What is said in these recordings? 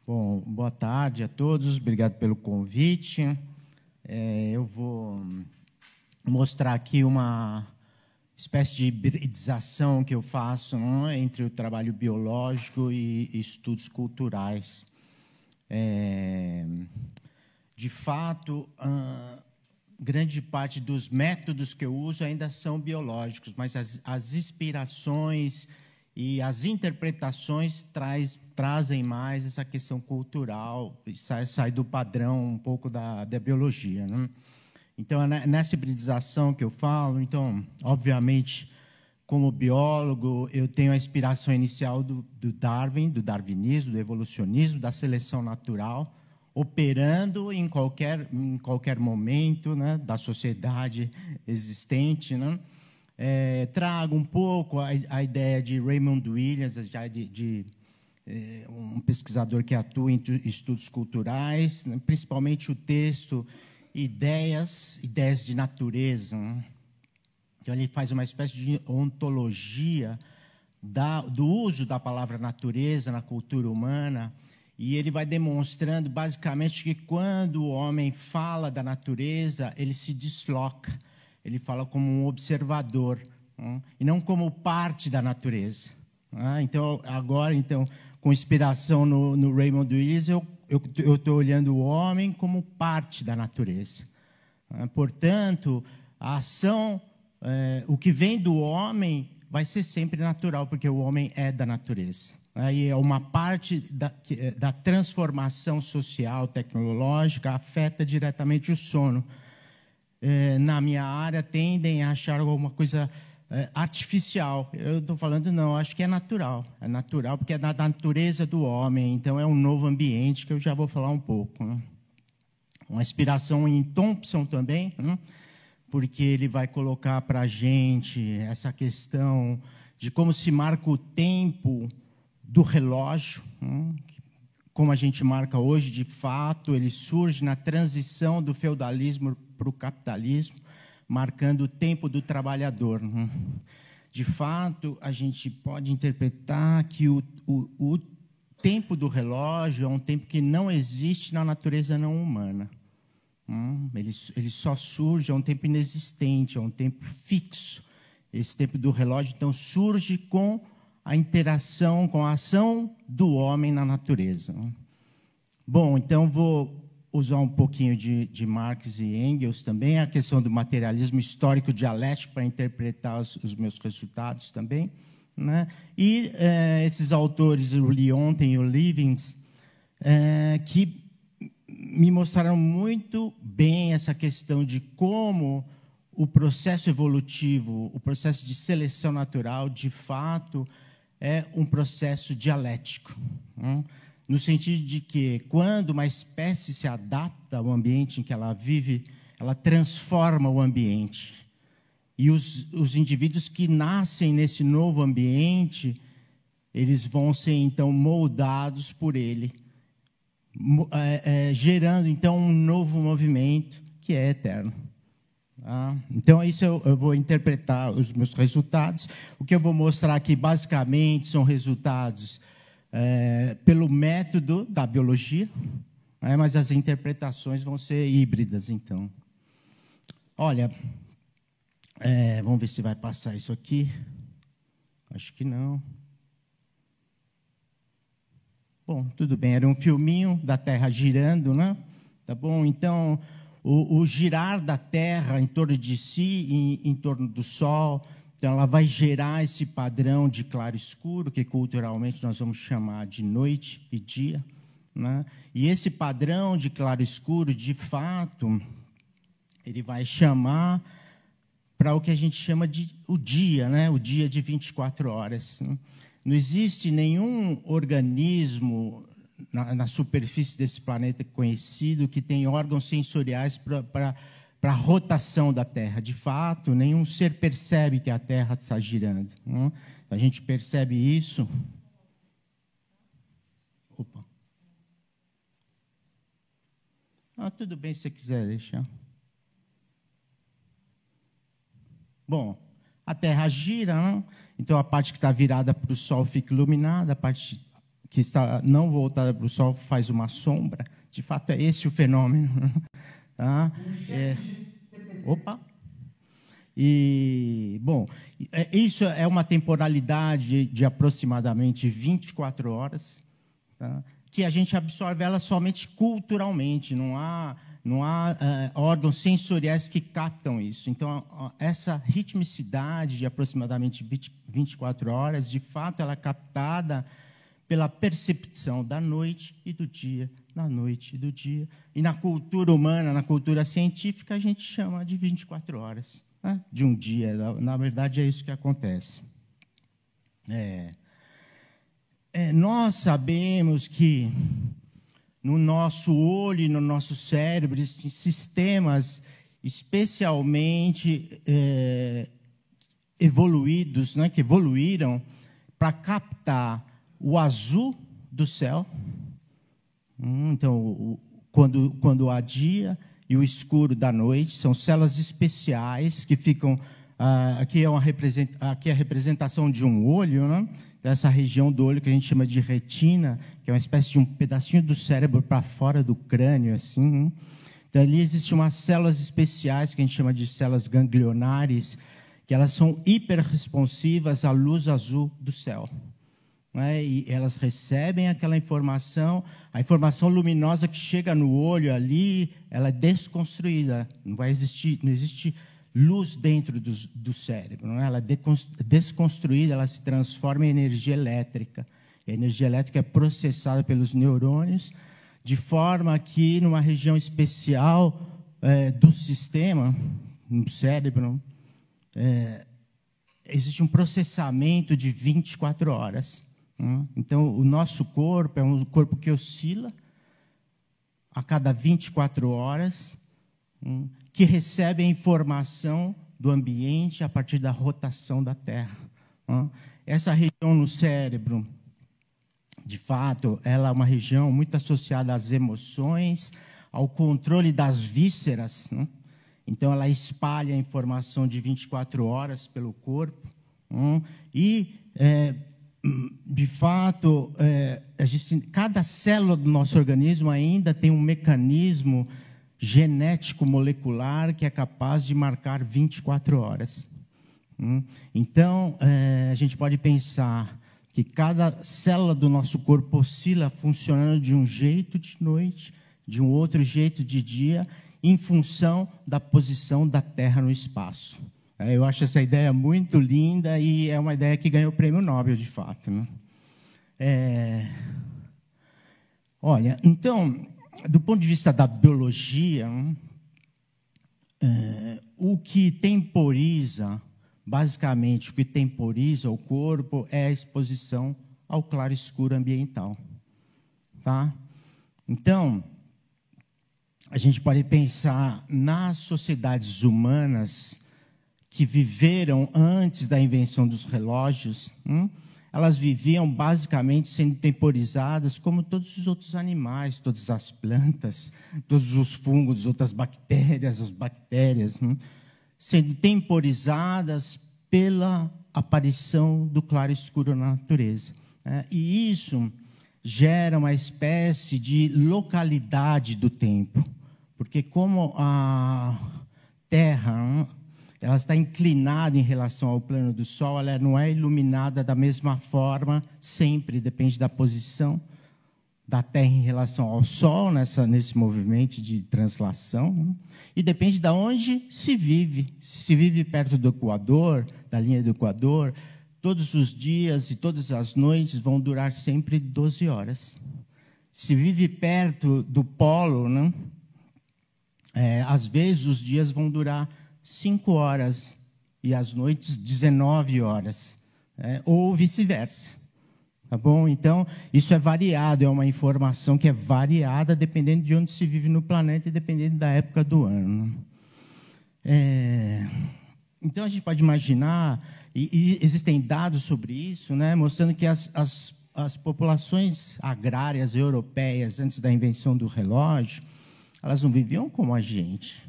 Bom, boa tarde a todos, obrigado pelo convite. Eu vou mostrar aqui uma espécie de hibridização que eu faço, não, entre o trabalho biológico e estudos culturais. De fato, grande parte dos métodos que eu uso ainda são biológicos, mas as inspirações e as interpretações trazem mais essa questão cultural, sai do padrão um pouco da biologia, né? Então, nessa hibridização que eu falo, então, obviamente, como biólogo, eu tenho a inspiração inicial do Darwin, do darwinismo, do evolucionismo, da seleção natural, operando em qualquer momento, né, da sociedade existente, né? Trago um pouco a ideia de Raymond Williams, já um pesquisador que atua em estudos culturais, né, principalmente o texto Ideias de Natureza, né? Então, ele faz uma espécie de ontologia do uso da palavra natureza na cultura humana, e ele vai demonstrando, basicamente, que quando o homem fala da natureza, ele se desloca, ele fala como um observador, né? E não como parte da natureza. Então, agora, com inspiração no Raymond Williams, eu estou olhando o homem como parte da natureza. Portanto, a ação, o que vem do homem vai ser sempre natural, porque o homem é da natureza. E é uma parte da transformação social, tecnológica, afeta diretamente o sono. Na minha área, tendem a achar alguma coisa artificial. Eu estou falando, não, acho que é natural. É natural porque é da natureza do homem, então é um novo ambiente que eu já vou falar um pouco, né? Uma inspiração em Thompson também, né? Porque ele vai colocar para a gente essa questão de como se marca o tempo do relógio, né? Como a gente marca hoje, de fato, ele surge na transição do feudalismo para o capitalismo, marcando o tempo do trabalhador. De fato, a gente pode interpretar que o tempo do relógio é um tempo que não existe na natureza não humana. Ele só surge, é um tempo inexistente, é um tempo fixo. Esse tempo do relógio, então, surge com a interação, com a ação do homem na natureza. Bom, então, vou usar um pouquinho de Marx e Engels também, a questão do materialismo histórico dialético para interpretar os meus resultados também, né? E esses autores, o Liontin e o Livings, que me mostraram muito bem essa questão de como o processo evolutivo, o processo de seleção natural, de fato, é um processo dialético, né? No sentido de que, quando uma espécie se adapta ao ambiente em que ela vive, ela transforma o ambiente. E os indivíduos que nascem nesse novo ambiente, eles vão ser, então, moldados por ele, gerando, então, um novo movimento que é eterno. Então, isso eu vou interpretar os meus resultados. O que eu vou mostrar aqui, basicamente, são resultados pelo método da biologia, mas as interpretações vão ser híbridas, então. Olha, vamos ver se vai passar isso aqui. Acho que não. Bom, tudo bem, era um filminho da Terra girando, né? Tá bom? Então, o girar da Terra em torno de si, em torno do Sol, então ela vai gerar esse padrão de claro e escuro, que culturalmente nós vamos chamar de noite e dia, né? E esse padrão de claro e escuro, de fato, ele vai chamar para o que a gente chama de o dia, né? O dia de 24 horas. Né? Não existe nenhum organismo na superfície desse planeta conhecido que tem órgãos sensoriais para a rotação da Terra. De fato, nenhum ser percebe que a Terra está girando. Né? A gente percebe isso. Opa. Tudo bem, se você quiser deixar. Bom, a Terra gira, né? Então a parte que está virada para o Sol fica iluminada, a parte que está não voltada para o Sol faz uma sombra. De fato, é esse o fenômeno. Tá? Opa! E, bom, isso é uma temporalidade de aproximadamente 24 horas, tá? Que a gente absorve ela somente culturalmente, não há órgãos sensoriais que captam isso. Então, essa ritmicidade de aproximadamente 24 horas, de fato, ela é captada pela percepção da noite e do dia, na noite e do dia. E na cultura humana, na cultura científica, a gente chama de 24 horas, né, de um dia. Na verdade, é isso que acontece. Nós sabemos que no nosso olho e no nosso cérebro existem sistemas especialmente evoluídos, né, que evoluíram para captar o azul do céu. Então, quando há dia e o escuro da noite, são células especiais que ficam... aqui é a representação de um olho, né? Dessa região do olho que a gente chama de retina, que é uma espécie de um pedacinho do cérebro para fora do crânio, assim. Então, ali existem umas células especiais que a gente chama de células ganglionares, que elas são hiperresponsivas à luz azul do céu, né? E elas recebem aquela informação, a informação luminosa que chega no olho ali, ela é desconstruída, não existe luz dentro do cérebro, né? Ela é desconstruída, ela se transforma em energia elétrica. E a energia elétrica é processada pelos neurônios, de forma que, numa região especial do sistema, no cérebro, existe um processamento de 24 horas. Então, o nosso corpo é um corpo que oscila a cada 24 horas, que recebe a informação do ambiente a partir da rotação da Terra. Essa região no cérebro, de fato, ela é uma região muito associada às emoções, ao controle das vísceras, né? Então, ela espalha a informação de 24 horas pelo corpo. E, de fato, cada célula do nosso organismo ainda tem um mecanismo genético molecular que é capaz de marcar 24 horas. Então, a gente pode pensar que cada célula do nosso corpo oscila funcionando de um jeito de noite, de um outro jeito de dia, em função da posição da Terra no espaço. Eu acho essa ideia muito linda e é uma ideia que ganhou o prêmio Nobel, de fato, né? Olha, então, do ponto de vista da biologia, o que temporiza, basicamente, o que temporiza o corpo é a exposição ao claro-escuro ambiental. Tá? Então, a gente pode pensar nas sociedades humanas que viveram antes da invenção dos relógios. Elas viviam basicamente sendo temporizadas como todos os outros animais, todas as plantas, todos os fungos, outras bactérias, as bactérias, sendo temporizadas pela aparição do claro-escuro na natureza. E isso gera uma espécie de localidade do tempo, porque como a Terra ela está inclinada em relação ao plano do Sol, ela não é iluminada da mesma forma, sempre, depende da posição da Terra em relação ao Sol, nesse movimento de translação, e depende de onde se vive. Se vive perto do Equador, da linha do Equador, todos os dias e todas as noites vão durar sempre 12 horas. Se vive perto do polo, às vezes os dias vão durar 5 horas e as noites 19 horas, ou vice-versa. Tá bom? Então, isso é variado, é uma informação que é variada dependendo de onde se vive no planeta e dependendo da época do ano. Então, a gente pode imaginar, e existem dados sobre isso, mostrando que as populações agrárias europeias, antes da invenção do relógio, elas não viviam como a gente,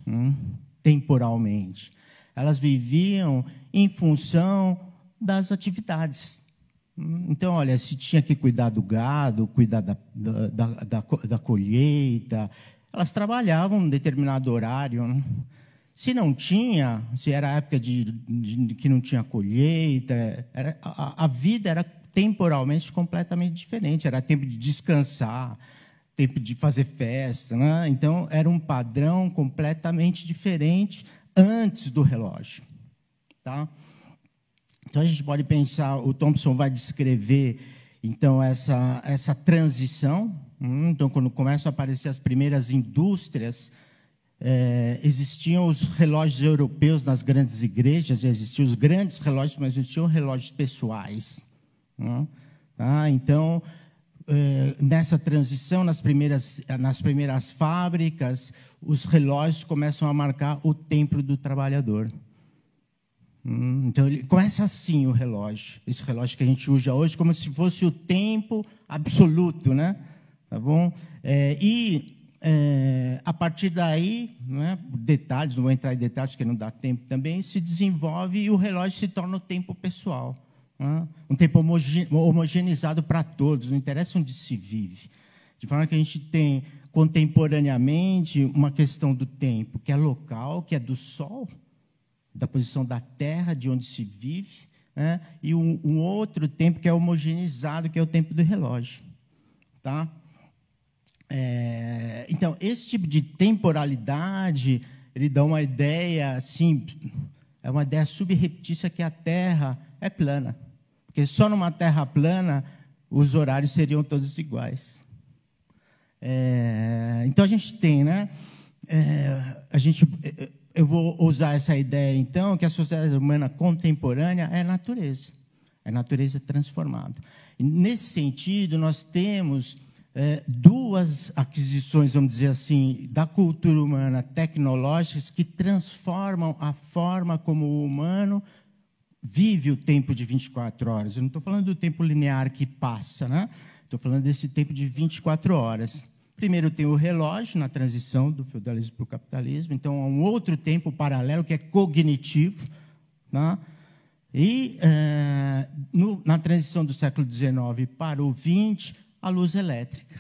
temporalmente. Elas viviam em função das atividades, Então, olha, se tinha que cuidar do gado, cuidar da colheita, elas trabalhavam um determinado horário, né? Se não tinha, se era época que não tinha colheita, a vida era temporalmente completamente diferente. Era tempo de descansar, tempo de fazer festa, né? Então, era um padrão completamente diferente antes do relógio. Tá? Então, a gente pode pensar, o Thompson vai descrever, então, essa transição. Então, quando começam a aparecer as primeiras indústrias, existiam os relógios europeus nas grandes igrejas, existiam os grandes relógios, mas existiam relógios pessoais. Tá? Então, nessa transição, nas primeiras fábricas, os relógios começam a marcar o tempo do trabalhador. Então, ele começa assim o relógio, esse relógio que a gente usa hoje, como se fosse o tempo absoluto, né? Tá bom? A partir daí, né, detalhes, não vou entrar em detalhes, porque não dá tempo também, se desenvolve e o relógio se torna o tempo pessoal, né? Um tempo homogeneizado para todos, não interessa onde se vive. De forma que a gente tem, contemporaneamente, uma questão do tempo, que é local, que é do Sol, da posição da Terra, de onde se vive, né? E um outro tempo que é homogeneizado, que é o tempo do relógio. Tá? Então, esse tipo de temporalidade, ele dá uma ideia, assim, é uma ideia subreptícia que a Terra é plana. Porque só numa Terra plana, os horários seriam todos iguais. Então, a gente tem, né? Eu vou usar essa ideia, então, que a sociedade humana contemporânea é a natureza transformada. E, nesse sentido, nós temos duas aquisições, vamos dizer assim, da cultura humana tecnológicas que transformam a forma como o humano vive o tempo de 24 horas. Eu não estou falando do tempo linear que passa, né? Estou falando desse tempo de 24 horas. Primeiro tem o relógio, na transição do feudalismo para o capitalismo. Então, há um outro tempo paralelo, que é cognitivo. Né? E, na transição do século XIX para o XX, a luz elétrica.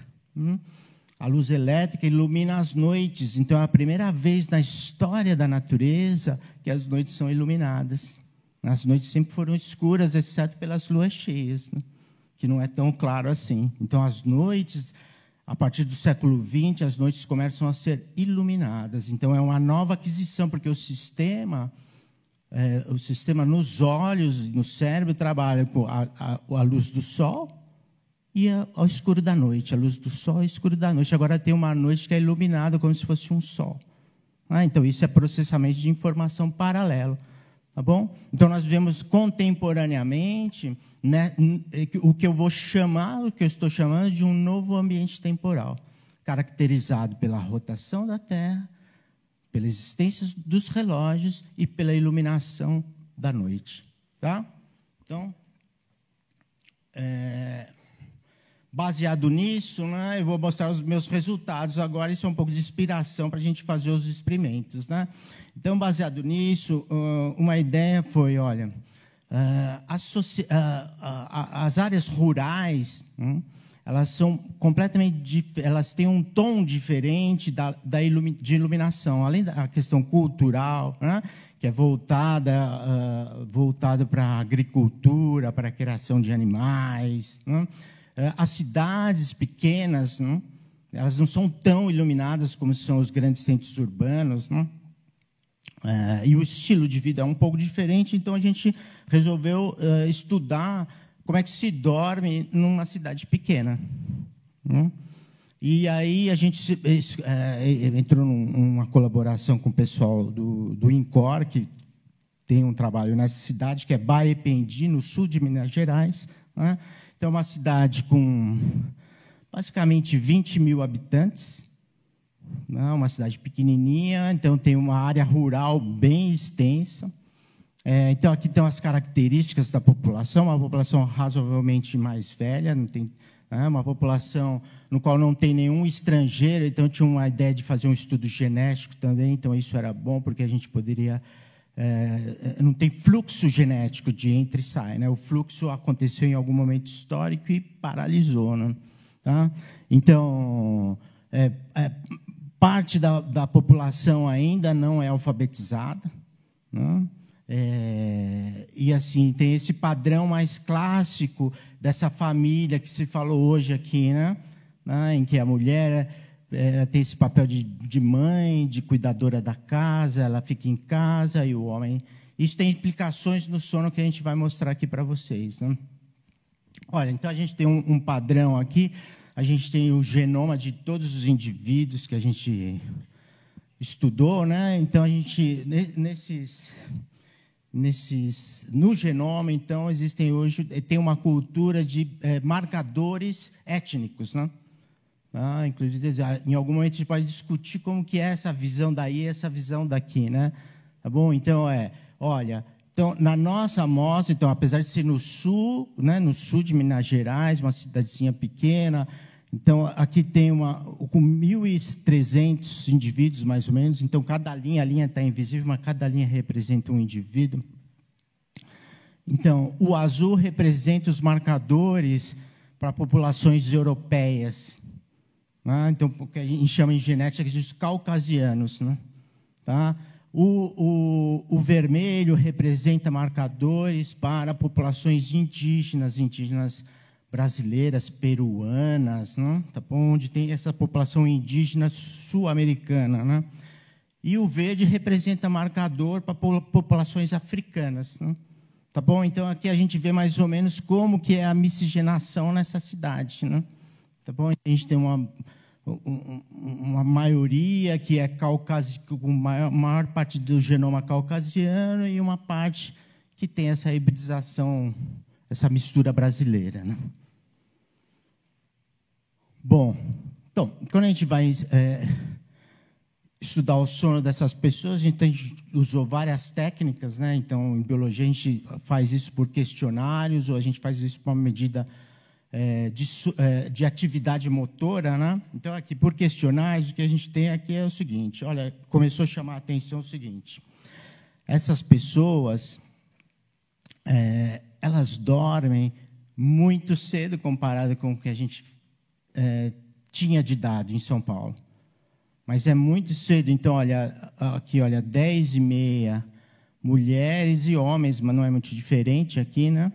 A luz elétrica ilumina as noites. Então, é a primeira vez na história da natureza que as noites são iluminadas. As noites sempre foram escuras, exceto pelas luas cheias, né? Que não é tão claro assim. Então, as noites... A partir do século XX, as noites começam a ser iluminadas. Então, é uma nova aquisição, porque o sistema nos olhos, no cérebro, trabalha com a luz do sol e ao escuro da noite. A luz do sol e o escuro da noite. Agora tem uma noite que é iluminada como se fosse um sol. Então, isso é processamento de informação paralelo. Tá bom? Então, nós vemos contemporaneamente, né, o que eu estou chamando de um novo ambiente temporal, caracterizado pela rotação da Terra, pela existência dos relógios e pela iluminação da noite. Tá? Então, baseado nisso, né, eu vou mostrar os meus resultados agora. Isso é um pouco de inspiração para a gente fazer os experimentos. Né? Então, baseado nisso, uma ideia foi, olha, as áreas rurais, elas são completamente, elas têm um tom diferente de iluminação, além da questão cultural, né, que é voltada para a agricultura, para a criação de animais, né? As cidades pequenas, né, elas não são tão iluminadas como são os grandes centros urbanos, né? E o estilo de vida é um pouco diferente, então a gente resolveu estudar como é que se dorme numa cidade pequena. E aí a gente entrou numa colaboração com o pessoal do INCOR, que tem um trabalho nessa cidade, que é Baependi, no sul de Minas Gerais. Né? Então, é uma cidade com basicamente 20 mil habitantes, uma cidade pequenininha, então tem uma área rural bem extensa. Então, aqui estão as características da população, uma população razoavelmente mais velha, não tem, uma população no qual não tem nenhum estrangeiro, então tinha uma ideia de fazer um estudo genético também, então isso era bom, porque a gente poderia não tem fluxo genético de entra e sai, né? O fluxo aconteceu em algum momento histórico e paralisou, né? Tá? Então, parte da população ainda não é alfabetizada, né? E assim tem esse padrão mais clássico dessa família que se falou hoje aqui, né? Em que a mulher tem esse papel de mãe, de cuidadora da casa, ela fica em casa e o homem. Isso tem implicações no sono que a gente vai mostrar aqui para vocês, né? Olha, então a gente tem um padrão aqui. A gente tem o genoma de todos os indivíduos que a gente estudou, né? Então a gente no genoma, então existem hoje tem uma cultura de marcadores étnicos, né? Inclusive, em algum momento a gente pode discutir como que é essa visão daí, essa visão daqui, né? Tá bom? Então olha, então na nossa amostra, então apesar de ser no sul, né, no sul de Minas Gerais, uma cidadezinha pequena, então aqui tem com 1.300 indivíduos mais ou menos. Então cada linha, a linha está invisível, mas cada linha representa um indivíduo. Então o azul representa os marcadores para populações europeias. Então, o que a gente chama em genética de caucasianos, né? Tá? O vermelho representa marcadores para populações indígenas brasileiras, peruanas, né? Tá bom? Onde tem essa população indígena sul-americana, né? E o verde representa marcador para populações africanas, né? Tá bom? Então, aqui a gente vê mais ou menos como que é a miscigenação nessa cidade, né? Tá bom? A gente tem uma maioria que é caucásica, com maior parte do genoma caucasiano e uma parte que tem essa hibridização, essa mistura brasileira, né? Bom, então, quando a gente vai estudar o sono dessas pessoas, a gente usou várias técnicas, né? Então, em biologia, a gente faz isso por questionários, ou a gente faz isso por uma medida de atividade motora, né? Então, aqui, por questionários, o que a gente tem aqui é o seguinte, olha, começou a chamar a atenção o seguinte, essas pessoas, elas dormem muito cedo comparado com o que a gente tinha de dado em São Paulo. Mas é muito cedo, então, olha, aqui, olha, 10h30, mulheres e homens, mas não é muito diferente aqui, né?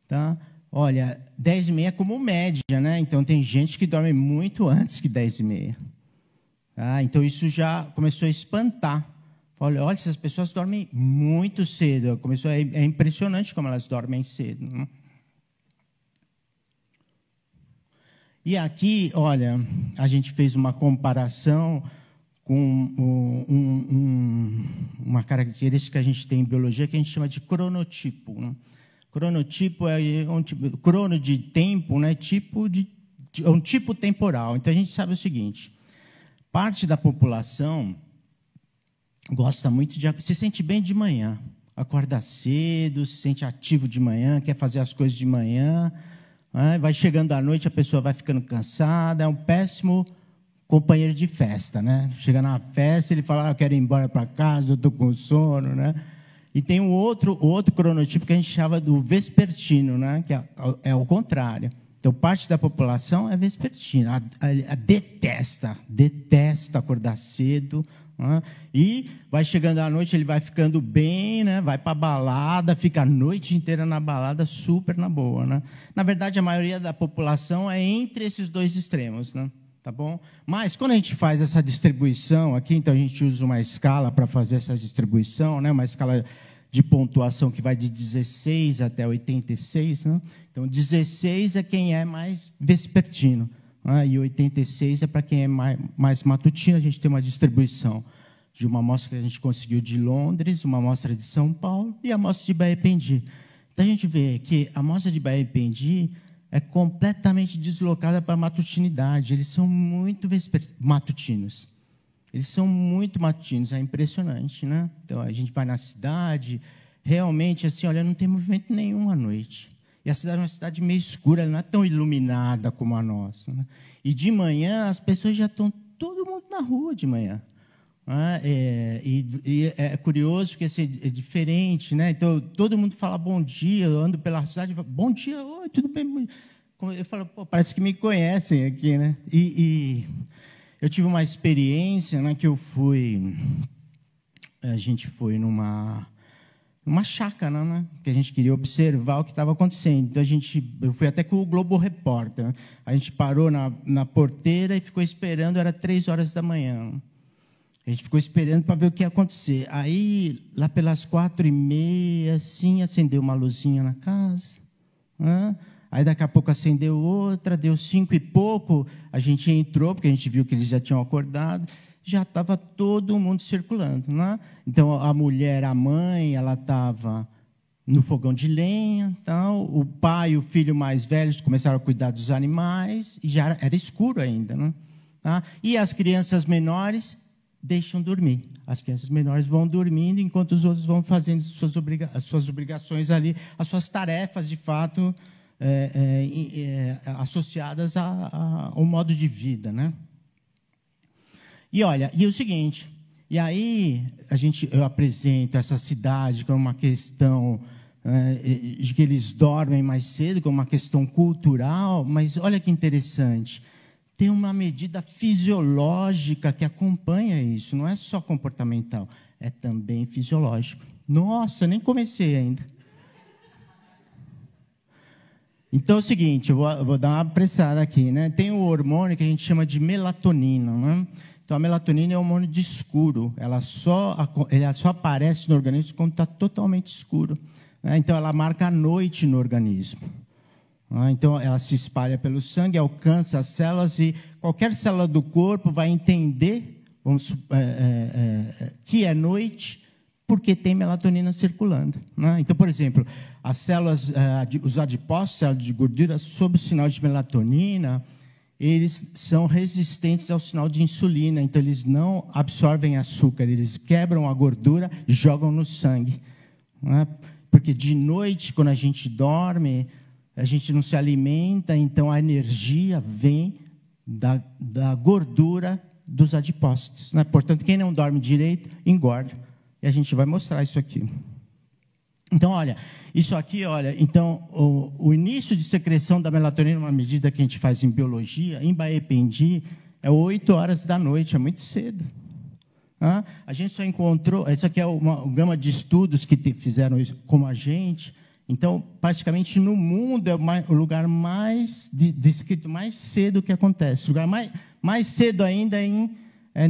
Tá? Olha, 10h30 é como média, né? Então, tem gente que dorme muito antes que 10h30. Tá? Então, isso já começou a espantar. Olha, essas pessoas dormem muito cedo. É impressionante como elas dormem cedo, né? E aqui, olha, a gente fez uma comparação com uma característica que a gente tem em biologia que a gente chama de cronotipo, né? Cronotipo é um tipo, crono de tempo, né? É um tipo temporal. Então a gente sabe o seguinte: parte da população gosta muito se sente bem de manhã, acorda cedo, se sente ativo de manhã, quer fazer as coisas de manhã, né? Vai chegando à noite, a pessoa vai ficando cansada, é um péssimo companheiro de festa, né? Chega na festa, ele fala, eu quero ir embora para casa, eu estou com sono, né? E tem um outro cronotipo que a gente chama do vespertino, né? Que é o contrário. Então, parte da população é vespertina, detesta acordar cedo, né? E vai chegando à noite, ele vai ficando bem, né? Vai para a balada, fica a noite inteira na balada, super na boa, né? Na verdade, a maioria da população é entre esses dois extremos, né? Tá bom? Mas, quando a gente faz essa distribuição aqui, então a gente usa uma escala para fazer essa distribuição, né? Uma escala de pontuação que vai de 16 até 86, né? Então, 16 é quem é mais vespertino, né? E 86 é para quem é mais matutino. A gente tem uma distribuição de uma amostra que a gente conseguiu de Londres, uma amostra de São Paulo e a amostra de Baependi. Então, a gente vê que a amostra de Baependi é completamente deslocada para a matutinidade. Eles são muito matutinos. Eles são muito matutinos, é impressionante, né? Então, a gente vai na cidade, realmente, assim, olha, não tem movimento nenhum à noite. E a cidade é uma cidade meio escura, ela não é tão iluminada como a nossa, né? E de manhã, as pessoas já estão, todo mundo na rua de manhã. E é curioso porque assim, é diferente, né? Então, todo mundo fala bom dia, eu ando pela cidade e falo, bom dia, oi, tudo bem? Eu falo, pô, parece que me conhecem aqui, né? E eu tive uma experiência, né, que a gente foi numa chácara, né, que a gente queria observar o que estava acontecendo. Então, eu fui até com o Globo Repórter, né? A gente parou na porteira e ficou esperando, era 3h da manhã. A gente ficou esperando para ver o que ia acontecer. Aí, lá pelas 4h30, assim, acendeu uma luzinha na casa. Né? Aí, daqui a pouco, acendeu outra, deu 5 e pouco, a gente entrou, porque a gente viu que eles já tinham acordado, já estava todo mundo circulando. Né? Então, a mulher, a mãe, ela estava no fogão de lenha, tal. O pai e o filho mais velhos começaram a cuidar dos animais, e já era escuro ainda. Né? Tá? E as crianças menores deixam dormir. As crianças menores vão dormindo, enquanto os outros vão fazendo as suas obrigações ali, as suas tarefas, de fato, associadas ao modo de vida. Né? E olha, e o seguinte, e aí eu apresento essa cidade como uma questão de que eles dormem mais cedo, como uma questão cultural, mas olha que interessante, tem uma medida fisiológica que acompanha isso, não é só comportamental, é também fisiológico. Nossa, nem comecei ainda. Então é o seguinte, eu vou dar uma apressada aqui, né? Tem um hormônio que a gente chama de melatonina, né? Então a melatonina é um hormônio de escuro, ela só aparece no organismo quando está totalmente escuro, né? Então ela marca a noite no organismo. Então, ela se espalha pelo sangue, alcança as células e qualquer célula do corpo vai entender que é noite porque tem melatonina circulando. Né? Então, por exemplo, as células, os adipócitos, células de gordura, sob o sinal de melatonina, eles são resistentes ao sinal de insulina, então eles não absorvem açúcar, eles quebram a gordura e jogam no sangue. Né? Porque de noite, quando a gente dorme, a gente não se alimenta, então a energia vem da gordura dos adipócitos. Né? Portanto, quem não dorme direito, engorda. E a gente vai mostrar isso aqui. Então, olha, isso aqui, olha, então, o início de secreção da melatonina, uma medida que a gente faz em biologia, em Baependi, é 8h da noite, é muito cedo. A gente só encontrou, isso aqui é uma gama de estudos que fizeram isso como a gente. Então, praticamente no mundo é o lugar mais descrito mais cedo que acontece. O lugar mais cedo ainda é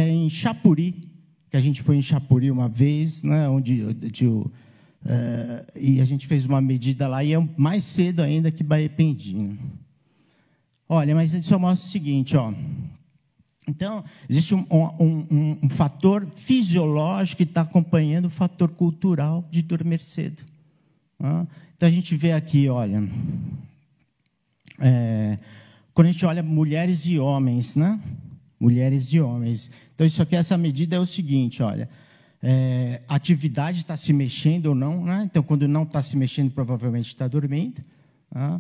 em Chapuri, que a gente foi em Chapuri uma vez, né, e a gente fez uma medida lá, e é mais cedo ainda que Baependi. Né? Olha, mas ele só mostra o seguinte, ó. Então, existe um fator fisiológico que está acompanhando o fator cultural de dormir cedo. Então, a gente vê aqui, olha, quando a gente olha mulheres e homens, né? Mulheres e homens. Então, isso aqui, essa medida é o seguinte, olha, a atividade está se mexendo ou não, né? Então, quando não está se mexendo, provavelmente está dormindo. Tá?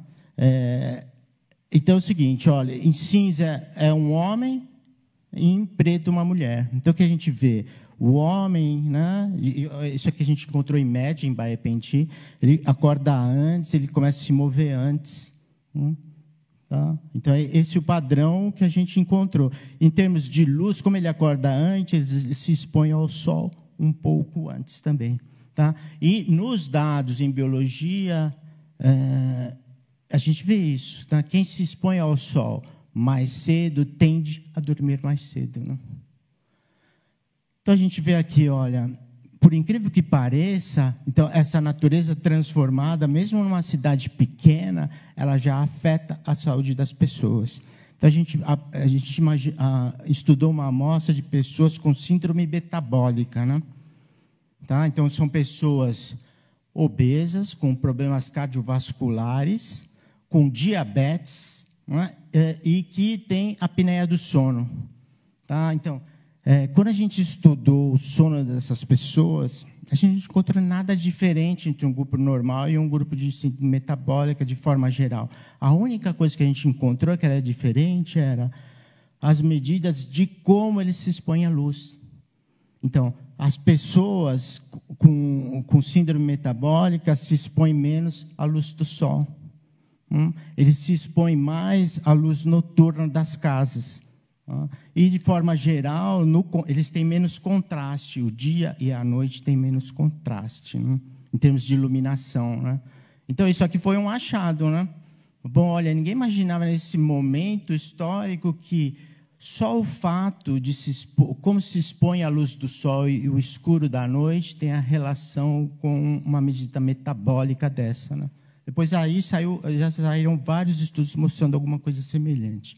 Então, é o seguinte, olha, em cinza é um homem e em preto uma mulher. Então, o que a gente vê? O homem, né? Isso aqui a gente encontrou em média, em Baependi, ele acorda antes, ele começa a se mover antes. Tá? Então, esse é o padrão que a gente encontrou. Em termos de luz, como ele acorda antes, ele se expõe ao sol um pouco antes também. Tá? E nos dados em biologia, a gente vê isso. Tá? Quem se expõe ao sol mais cedo tende a dormir mais cedo. Né? Então, a gente vê aqui, olha, por incrível que pareça, então, essa natureza transformada, mesmo numa cidade pequena, ela já afeta a saúde das pessoas. Então, a gente estudou uma amostra de pessoas com síndrome metabólica. Né? Tá? Então, são pessoas obesas, com problemas cardiovasculares, com diabetes, né? E que têm apneia do sono. Tá? Então, quando a gente estudou o sono dessas pessoas, a gente não encontrou nada diferente entre um grupo normal e um grupo de síndrome metabólica de forma geral. A única coisa que a gente encontrou que era diferente era as medidas de como eles se expõem à luz. Então, as pessoas com síndrome metabólica se expõem menos à luz do sol. Eles se expõem mais à luz noturna das casas. E, de forma geral, eles têm menos contraste. O dia e a noite têm menos contraste, né? Em termos de iluminação, né? Então, isso aqui foi um achado, né? Bom, olha, ninguém imaginava nesse momento histórico que só o fato de como se expõe a luz do sol e o escuro da noite tem a relação com uma medida metabólica dessa, né? Depois aí já saíram vários estudos mostrando alguma coisa semelhante.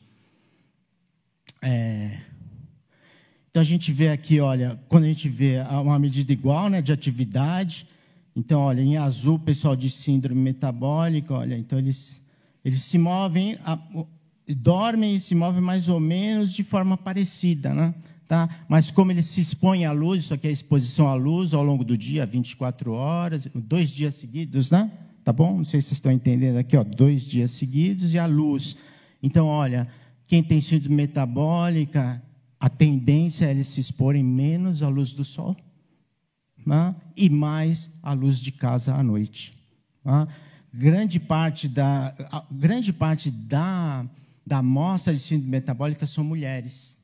Então, a gente vê aqui, olha, quando a gente vê uma medida igual, né, de atividade, então, olha, em azul, o pessoal de síndrome metabólica, olha, então eles se movem, dormem e se movem mais ou menos de forma parecida, né? Tá? Mas como eles se expõem à luz, isso aqui é a exposição à luz ao longo do dia, 24 horas, 2 dias seguidos, né? Tá bom? Não sei se vocês estão entendendo aqui, ó, 2 dias seguidos e a luz. Então, olha, quem tem síndrome metabólica, a tendência é eles se exporem menos à luz do sol, né? E mais à luz de casa à noite. Né? Grande parte da amostra de síndrome metabólica são mulheres,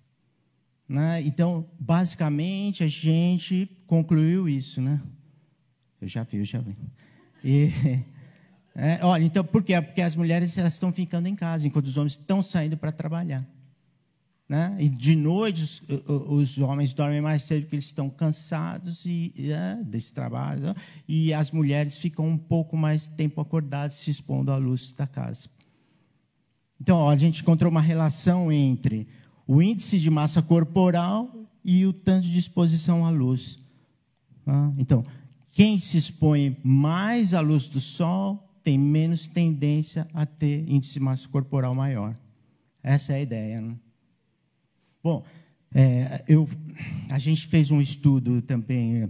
né? Então, basicamente, a gente concluiu isso, né? Eu já vi. Olha, então, por quê? Porque as mulheres elas estão ficando em casa, enquanto os homens estão saindo para trabalhar, né? E de noite os homens dormem mais cedo porque eles estão cansados desse trabalho, né? E as mulheres ficam um pouco mais tempo acordadas, se expondo à luz da casa. Então, ó, a gente encontrou uma relação entre o índice de massa corporal e o tanto de exposição à luz. Tá? Então, quem se expõe mais à luz do sol tem menos tendência a ter índice de massa corporal maior. Essa é a ideia, né? Bom, a gente fez um estudo também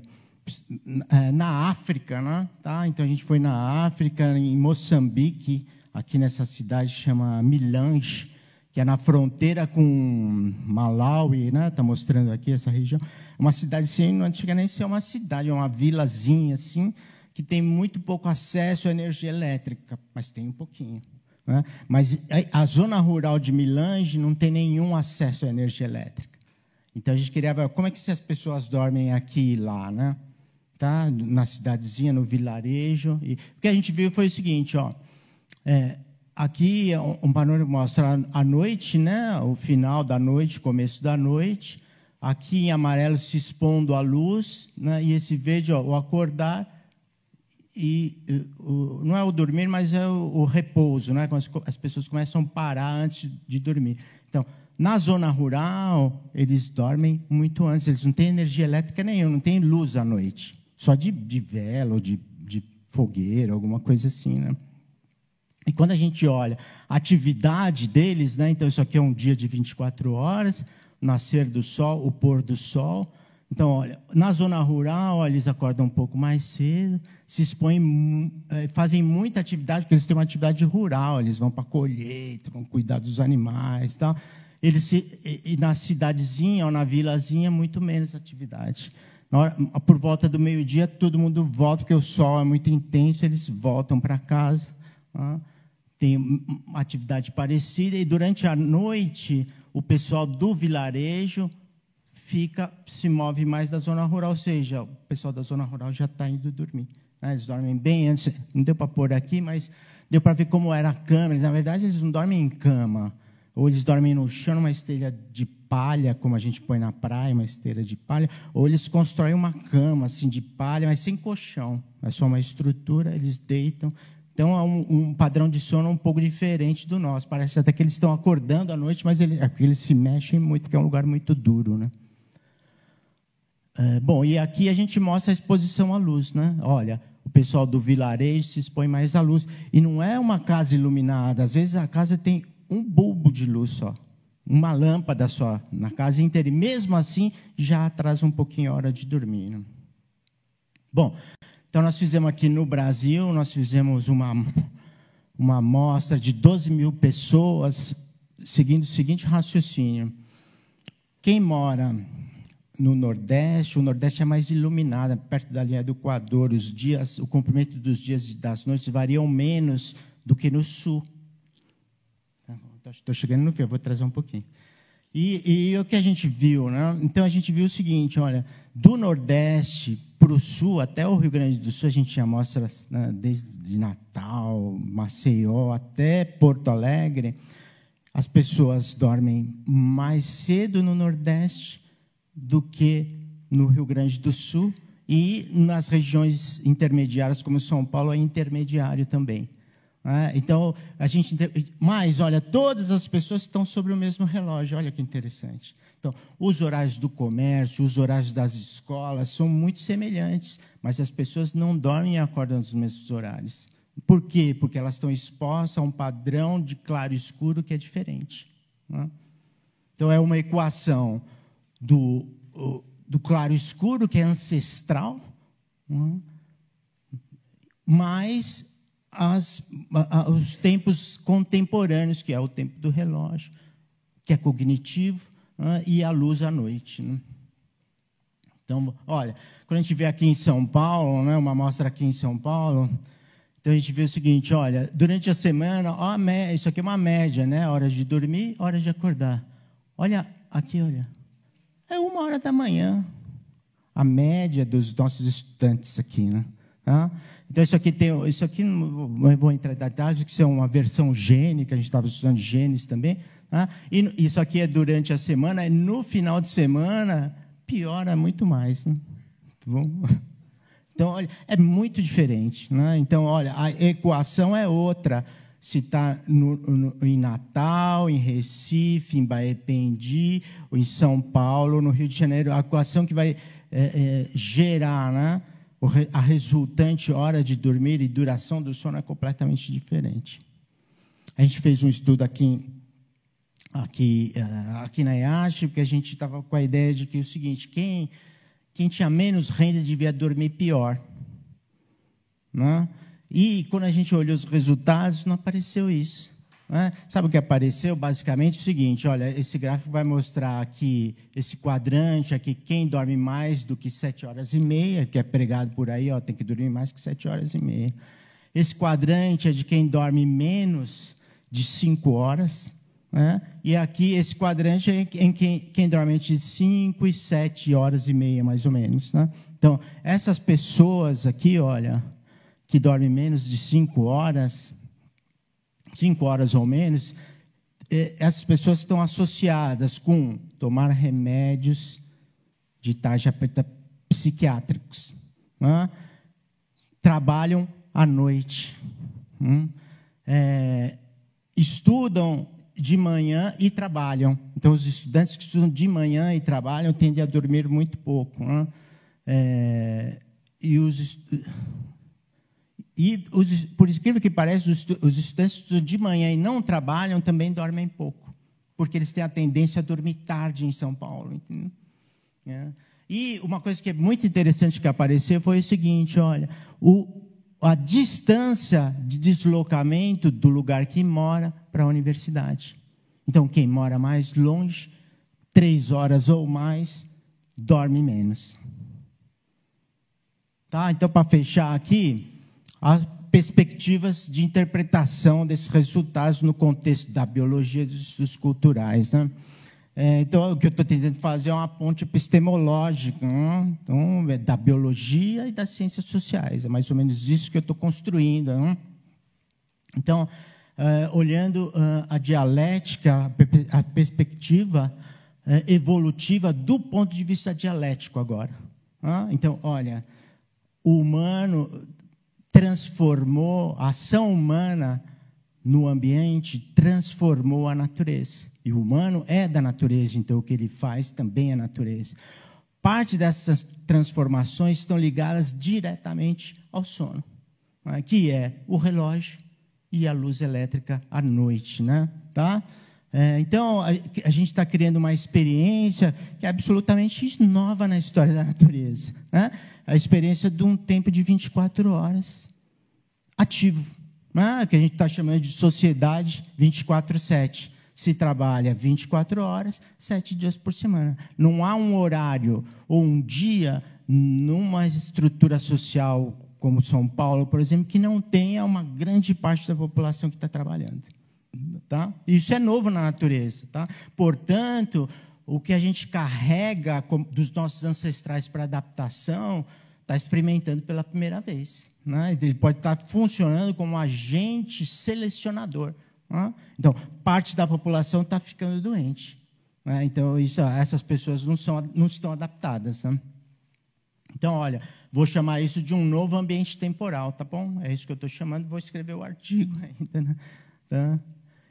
na África, né? Tá? Então, a gente foi na África, em Moçambique, aqui nessa cidade chama Milange, que é na fronteira com Malawi, né? Está mostrando aqui essa região. Uma cidade assim, não chega nem a ser uma cidade, é uma vilazinha assim, que tem muito pouco acesso à energia elétrica, mas tem um pouquinho, né? Mas a zona rural de Milange não tem nenhum acesso à energia elétrica. Então, a gente queria ver como é que as pessoas dormem aqui e lá, né? Tá? Na cidadezinha, no vilarejo. E o que a gente viu foi o seguinte, ó. Aqui um panorama mostra a noite, né? O final da noite, começo da noite. Aqui em amarelo se expondo à luz, né? E esse verde, ó, o acordar. Não é o dormir, mas é o repouso, né? Quando as pessoas começam a parar antes de dormir. Então, na zona rural, eles dormem muito antes. Eles não têm energia elétrica nenhuma, não tem luz à noite. Só de vela ou de fogueira, alguma coisa assim, né? E quando a gente olha a atividade deles, né? Então, isso aqui é um dia de 24 horas, o nascer do sol, o pôr do sol. Então, olha, na zona rural, olha, eles acordam um pouco mais cedo, se expõem, fazem muita atividade, porque eles têm uma atividade rural, eles vão para a colheita, vão cuidar dos animais, tal. E na cidadezinha ou na vilazinha, muito menos atividade. Por volta do meio-dia, todo mundo volta, porque o sol é muito intenso, eles voltam para casa. Tá? Tem uma atividade parecida, e durante a noite, o pessoal do vilarejo se move mais da zona rural, ou seja, o pessoal da zona rural já está indo dormir, né? Eles dormem bem antes, não deu para pôr aqui, mas deu para ver como era a cama. Na verdade, eles não dormem em cama, ou eles dormem no chão, numa esteira de palha, como a gente põe na praia, uma esteira de palha, ou eles constroem uma cama assim, de palha, mas sem colchão, é só uma estrutura, eles deitam. Então, é um padrão de sono um pouco diferente do nosso. Parece até que eles estão acordando à noite, mas eles se mexem muito, porque é um lugar muito duro, né? Bom, e aqui a gente mostra a exposição à luz, né? Olha, o pessoal do vilarejo se expõe mais à luz. E não é uma casa iluminada. Às vezes, a casa tem um bulbo de luz só, uma lâmpada só, na casa inteira. E, mesmo assim, já atrasa um pouquinho a hora de dormir, né? Bom, então, nós fizemos aqui no Brasil, nós fizemos uma amostra de 12 mil pessoas, seguindo o seguinte raciocínio. Quem mora no Nordeste, o Nordeste é mais iluminado, perto da linha do Equador. Os dias, o comprimento dos dias e das noites variam menos do que no Sul. Estou chegando no fim, eu vou trazer um pouquinho. E o que a gente viu, né? Então, a gente viu o seguinte, olha, do Nordeste para o Sul, até o Rio Grande do Sul, a gente tinha amostras, né, desde Natal, Maceió, até Porto Alegre. As pessoas dormem mais cedo no Nordeste do que no Rio Grande do Sul, e nas regiões intermediárias, como São Paulo, é intermediário também. Então, mas, olha, todas as pessoas estão sobre o mesmo relógio, olha que interessante. Então, os horários do comércio, os horários das escolas são muito semelhantes, mas as pessoas não dormem e acordam nos mesmos horários. Por quê? Porque elas estão expostas a um padrão de claro e escuro que é diferente. Então, é uma equação do claro e escuro, que é ancestral, mais os tempos contemporâneos, que é o tempo do relógio, que é cognitivo, e a luz à noite. Então, olha, quando a gente vê aqui em São Paulo, uma amostra aqui em São Paulo, então a gente vê o seguinte, olha, durante a semana, isso aqui é uma média, né? Horas de dormir, horas de acordar. Olha, aqui, olha, é 1h da manhã, a média dos nossos estudantes aqui, né? Então, isso aqui não vou entrar em detalhes, que isso é uma versão gene, que a gente estava estudando genes também. E isso aqui é durante a semana, e no final de semana piora muito mais. Né? Bom? Então, olha, é muito diferente. Né? Então, olha, a equação é outra. Se está em Natal, em Recife, em Baependi, ou em São Paulo, no Rio de Janeiro, a equação que vai gerar, né? A resultante hora de dormir e duração do sono é completamente diferente. A gente fez um estudo aqui na IASH, porque a gente estava com a ideia de que o seguinte, quem tinha menos renda devia dormir pior. Né? E quando a gente olhou os resultados, não apareceu isso. Né? Sabe o que apareceu? Basicamente o seguinte, olha, esse gráfico vai mostrar aqui, esse quadrante aqui, quem dorme mais do que 7h30, que é pregado por aí, tem que dormir mais que 7h30. Esse quadrante é de quem dorme menos de 5 horas, né? E aqui esse quadrante é em quem dorme entre 5 e 7h30, mais ou menos. Né? Então, essas pessoas aqui, olha, que dormem menos de 5 horas ou menos, essas pessoas estão associadas com tomar remédios de tarja preta psiquiátricos, né? Trabalham à noite, estudam de manhã e trabalham. Então, os estudantes que estudam de manhã e trabalham tendem a dormir muito pouco. Né? Por incrível que pareça, os estudantes que estudam de manhã e não trabalham também dormem pouco, porque eles têm a tendência a dormir tarde em São Paulo. Entendeu? E uma coisa que é muito interessante que apareceu foi o seguinte, olha, a distância de deslocamento do lugar que mora para a universidade. Então, quem mora mais longe, 3 horas ou mais, dorme menos. Tá? Então, para fechar aqui, as perspectivas de interpretação desses resultados no contexto da biologia e dos estudos culturais. Né? Então, o que eu estou tentando fazer é uma ponte epistemológica, né? Então, da biologia e das ciências sociais. É mais ou menos isso que eu estou construindo. Né? Então, olhando a dialética, a perspectiva evolutiva do ponto de vista dialético agora. Então, olha, o humano transformou, a ação humana no ambiente transformou a natureza. E o humano é da natureza, então o que ele faz também é natureza. Parte dessas transformações estão ligadas diretamente ao sono, né, que é o relógio e a luz elétrica à noite. Né? Tá? Então, a gente está criando uma experiência que é absolutamente nova na história da natureza. Né? A experiência de um tempo de 24 horas ativo, né? Que a gente está chamando de sociedade 24/7. se trabalha 24 horas, 7 dias por semana. Não há um horário ou um dia numa estrutura social como São Paulo, por exemplo, que não tenha uma grande parte da população que está trabalhando. Tá? Isso é novo na natureza. Tá? Portanto, o que a gente carrega dos nossos ancestrais para adaptação está experimentando pela primeira vez. Né? Ele pode estar funcionando como agente selecionador. Né? Então, parte da população está ficando doente. Né? Então, essas pessoas não estão adaptadas. Né? Então, olha, vou chamar isso de um novo ambiente temporal, tá bom? É isso que eu estou chamando, vou escrever o artigo ainda. Né? Tá?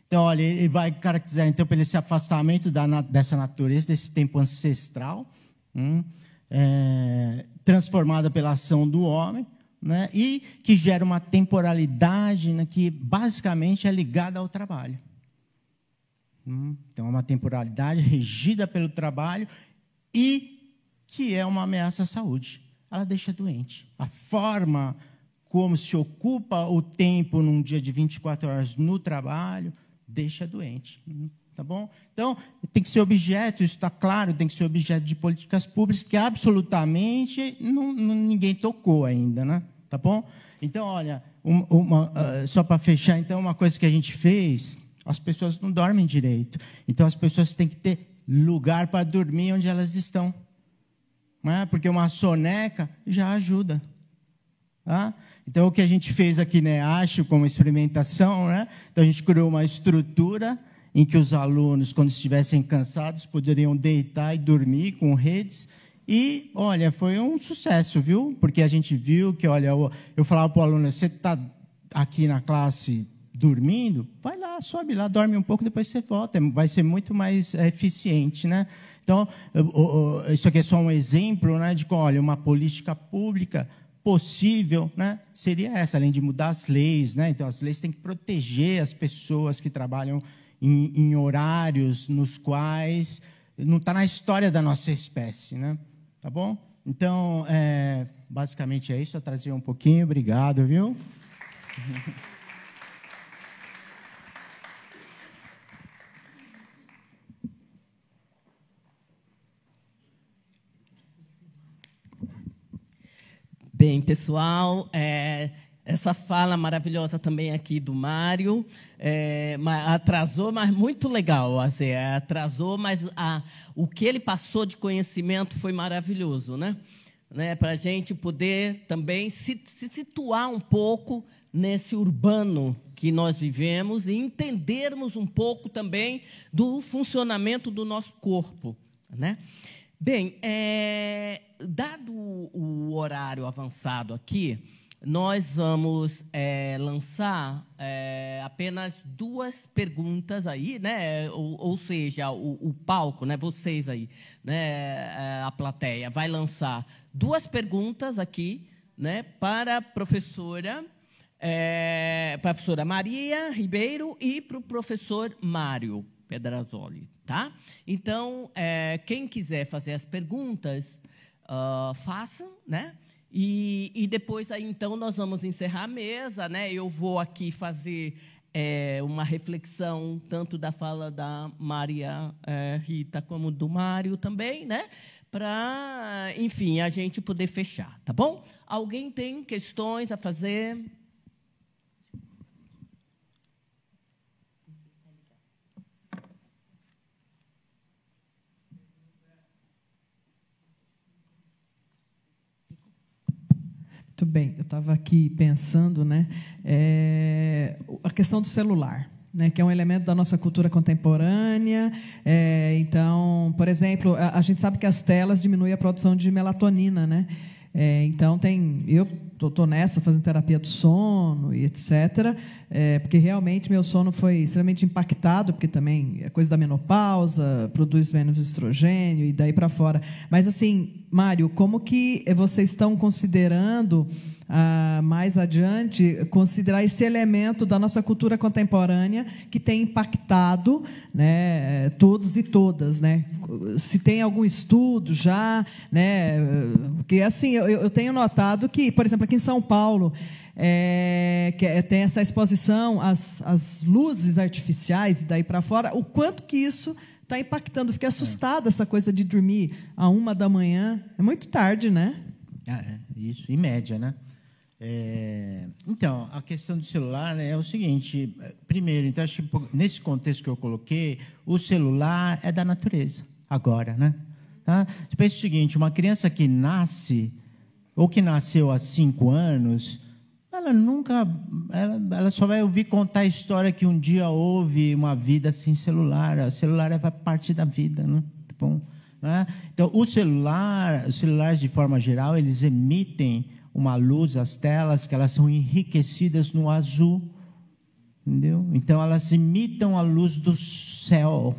Então, olha, ele vai caracterizar, então, pelo esse afastamento dessa natureza, desse tempo ancestral, transformada pela ação do homem, né, e que gera uma temporalidade, né, que, basicamente, é ligada ao trabalho. Então, é uma temporalidade regida pelo trabalho e que é uma ameaça à saúde. Ela deixa doente. A forma como se ocupa o tempo num dia de 24 horas no trabalho deixa doente, tá bom? Então, tem que ser objeto, isso está claro, tem que ser objeto de políticas públicas que absolutamente ninguém tocou ainda, né? Tá bom? Então, olha, só para fechar, então, uma coisa que a gente fez, as pessoas não dormem direito, então as pessoas têm que ter lugar para dormir onde elas estão, né? Porque uma soneca já ajuda. Tá? Então, o que a gente fez aqui, né, acho, como experimentação, né? Então, a gente criou uma estrutura em que os alunos, quando estivessem cansados, poderiam deitar e dormir com redes. E, olha, foi um sucesso, viu? Porque a gente viu que, olha, eu falava para o aluno, você está aqui na classe dormindo? Vai lá, sobe lá, dorme um pouco, depois você volta. Vai ser muito mais eficiente, né? Então, isso aqui é só um exemplo, né, de, olha, uma política pública possível, né, seria essa, além de mudar as leis, né? Então, as leis têm que proteger as pessoas que trabalham em horários nos quais não está na história da nossa espécie, né? Tá bom? Então, basicamente é isso, eu trazia um pouquinho, obrigado, viu? Bem, pessoal, essa fala maravilhosa também aqui do Mário, atrasou, mas muito legal. Assim, atrasou, mas o que ele passou de conhecimento foi maravilhoso, né? Para a gente poder também se situar um pouco nesse urbano que nós vivemos e entendermos um pouco também do funcionamento do nosso corpo, né? Bem, dado o horário avançado aqui, nós vamos lançar apenas 2 perguntas aí, né? Ou seja, o palco, né? Vocês aí, né? A plateia vai lançar 2 perguntas aqui, né? Para a professora Maria Ribeiro e para o professor Mário Pedrazoli, tá? Então, quem quiser fazer as perguntas, façam, né? E depois, aí, então, nós vamos encerrar a mesa, né? Eu vou aqui fazer uma reflexão, tanto da fala da Maria Rita como do Mário também, né? Para, enfim, a gente poder fechar, tá bom? Alguém tem questões a fazer? Muito bem, eu estava aqui pensando, né, a questão do celular, né, que é um elemento da nossa cultura contemporânea. Então, por exemplo, a gente sabe que as telas diminuem a produção de melatonina, né? Então, eu estou nessa, fazendo terapia do sono e etc., porque realmente meu sono foi extremamente impactado, porque também é coisa da menopausa, produz menos estrogênio e daí para fora. Mas, assim, Mário, como que vocês estão considerando, mais adiante, considerar esse elemento da nossa cultura contemporânea que tem impactado, né, todos e todas, né? Se tem algum estudo já, né? Porque, assim, eu tenho notado que, por exemplo, aqui em São Paulo, tem essa exposição às luzes artificiais e daí para fora, o quanto que isso está impactando. Fiquei assustada essa coisa de dormir à 1h, é muito tarde, né? Isso, em média, né? Então, a questão do celular, né, é o seguinte. Primeiro, então, acho que nesse contexto que eu coloquei, o celular é da natureza, agora, né? Tá? Você pensa o seguinte, uma criança que nasce, ou que nasceu há 5 anos, ela só vai ouvir contar a história que um dia houve uma vida sem celular. O celular é parte da vida, né? Tá bom, né? Então, os celulares, de forma geral, eles emitem uma luz, as telas, que elas são enriquecidas no azul, entendeu? Então, elas imitam a luz do céu,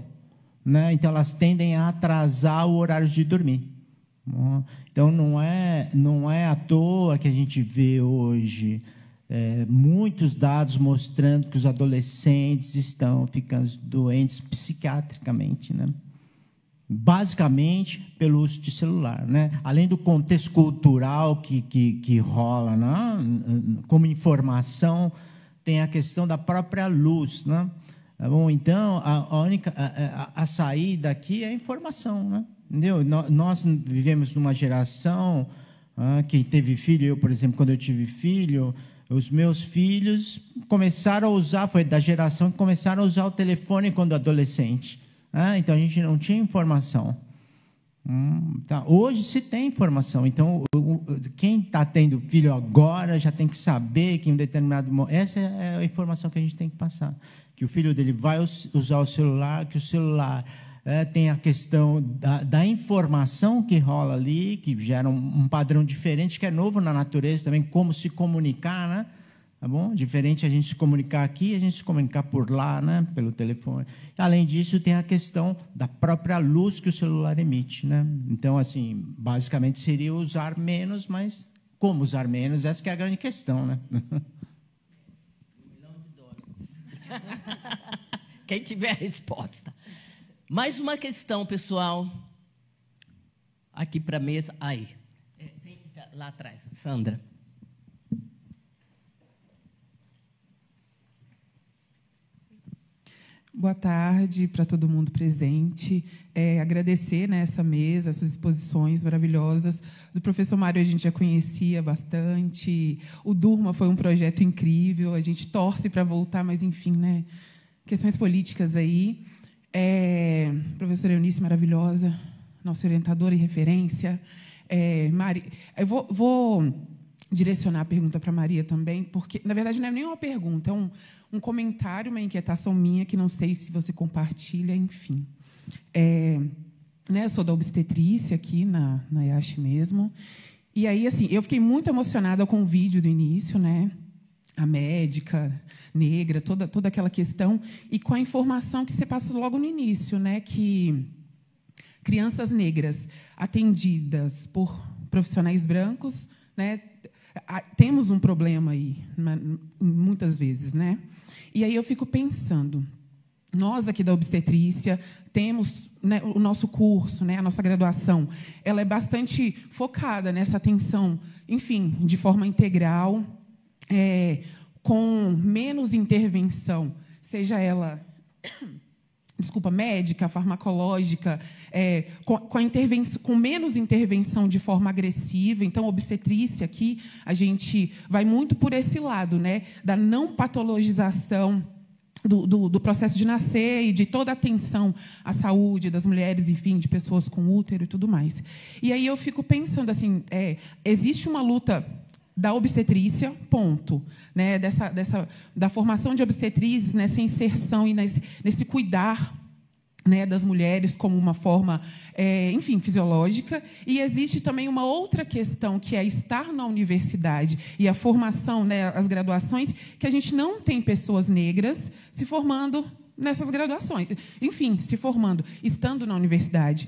né? Então, elas tendem a atrasar o horário de dormir. Então, não é à toa que a gente vê hoje muitos dados mostrando que os adolescentes estão ficando doentes psiquiatricamente, né? Basicamente pelo uso de celular, né? Além do contexto cultural que rola, né? Como informação, tem a questão da própria luz, né? Tá bom? Então, a saída aqui é a informação, né? Entendeu? Nós vivemos numa geração, quem teve filho, eu, por exemplo, quando eu tive filho, os meus filhos começaram a usar, foi da geração que começaram a usar o telefone quando adolescente. Então, a gente não tinha informação. Tá. Hoje se tem informação. Então, quem está tendo filho agora já tem que saber que em um determinado momento... Essa é a informação que a gente tem que passar. Que o filho dele vai usar o celular, que o celular tem a questão da informação que rola ali, que gera um padrão diferente, que é novo na natureza também, como se comunicar, né? Tá bom? Diferente a gente se comunicar aqui, a gente se comunicar por lá, né? Pelo telefone. Além disso, tem a questão da própria luz que o celular emite, né? Então, assim, basicamente seria usar menos, mas como usar menos? Essa que é a grande questão, né? $1 milhão. Quem tiver a resposta. Mais uma questão, pessoal. Aqui para a mesa. Aí. Lá atrás, Sandra. Boa tarde para todo mundo presente. Agradecer, né, essa mesa, essas exposições maravilhosas. Do professor Mário a gente já conhecia bastante. O Durma foi um projeto incrível. A gente torce para voltar, mas, enfim, né, questões políticas aí. Professora Eunice, maravilhosa, nossa orientadora e referência. Eu vou direcionar a pergunta para a Maria também, porque, na verdade, não é nenhuma pergunta, é um comentário, uma inquietação minha, que não sei se você compartilha, enfim. Eu sou da obstetrícia aqui na IASH mesmo, e aí, assim, eu fiquei muito emocionada com o vídeo do início, né? A médica negra, toda aquela questão, e com a informação que você passa logo no início, né? Que crianças negras atendidas por profissionais brancos, né? Temos um problema aí, muitas vezes, né? E aí eu fico pensando, nós aqui da obstetrícia temos, né, o nosso curso, né, a nossa graduação, ela é bastante focada nessa atenção, enfim, de forma integral, com menos intervenção, seja ela, médica, farmacológica, com menos intervenção de forma agressiva. Então, obstetrícia aqui, a gente vai muito por esse lado, né, da não patologização do processo de nascer e de toda a atenção à saúde das mulheres, enfim, de pessoas com útero e tudo mais. E aí eu fico pensando assim, existe uma luta da obstetrícia, ponto, né, da formação de obstetrizes, nessa inserção e nesse cuidar, né, das mulheres como uma forma, enfim, fisiológica. E existe também uma outra questão, que é estar na universidade e a formação, né, as graduações, que a gente não tem pessoas negras se formando nessas graduações. Enfim, se formando, estando na universidade.